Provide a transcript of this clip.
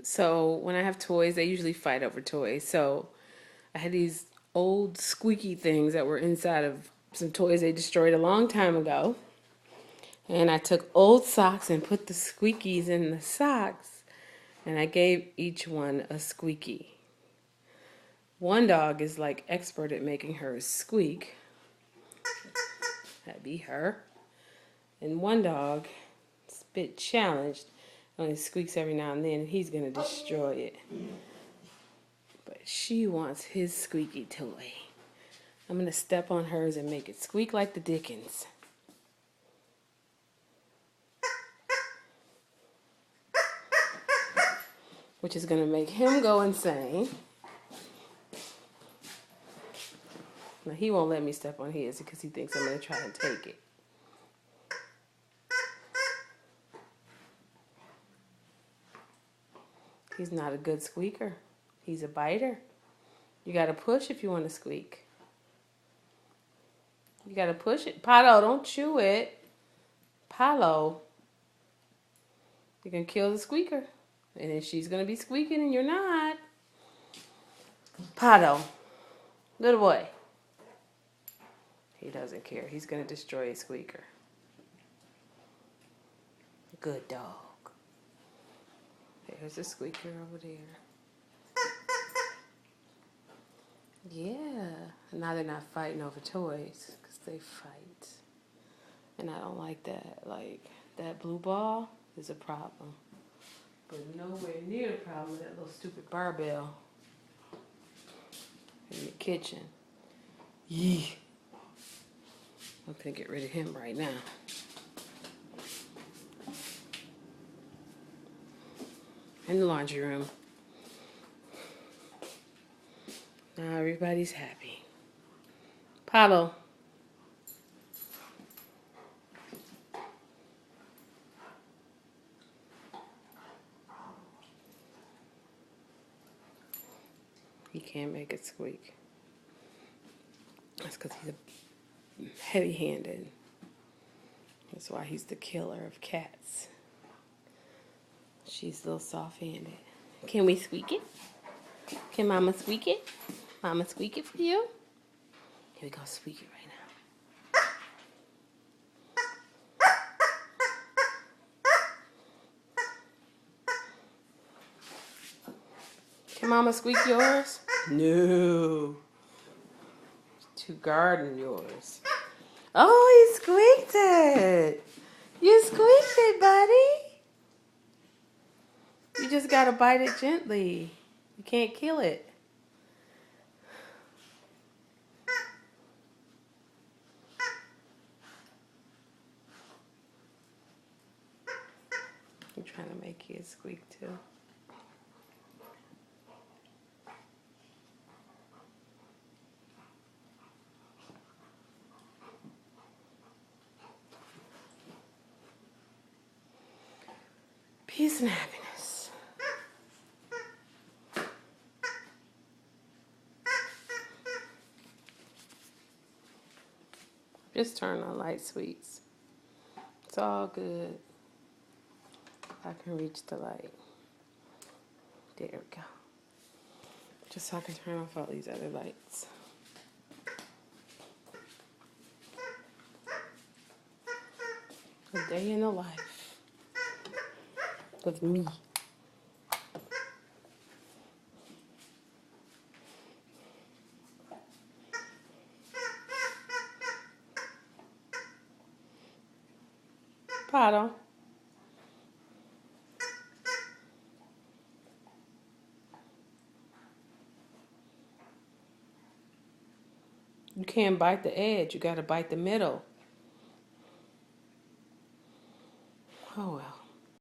So when I have toys, they usually fight over toys. So I had these old squeaky things that were inside of some toys they destroyed a long time ago. And I took old socks and put the squeakies in the socks. And I gave each one a squeaky. One dog is like expert at making hers squeak. That'd be her. And one dog is a bit challenged. Only squeaks every now and then. He's going to destroy it. But she wants his squeaky toy. I'm going to step on hers and make it squeak like the dickens. Which is going to make him go insane. Now, he won't let me step on his because he thinks I'm going to try and take it. He's not a good squeaker. He's a biter. You got to push if you want to squeak. You got to push it. Paolo, don't chew it. Paolo. You're going to kill the squeaker. And then she's going to be squeaking and you're not. Paolo. Little boy. He doesn't care. He's going to destroy a squeaker. Good dog. There's a squeaker over there. Yeah. Now they're not fighting over toys because they fight. And I don't like that. Like, that blue ball is a problem. But nowhere near the problem with that little stupid barbell in the kitchen. Yee. I'm going to get rid of him right now. In the laundry room. Now everybody's happy. Paolo. He can't make it squeak. That's because he's heavy-handed. That's why he's the killer of cats. She's a little soft-handed. Can we squeak it? Can Mama squeak it? Mama squeak it for you? Here we go, squeak it right now. Can Mama squeak yours? No. To garden yours. Oh, you squeaked it. You squeaked it, buddy. You just gotta bite it gently. You can't kill it. I'm trying to make it squeak too. Peace and happiness. Just turn on light sweets. It's all good. I can reach the light. There we go. Just so I can turn off all these other lights. A day in the life with me. Paolo. You can't bite the edge. You got to bite the middle. Oh, well.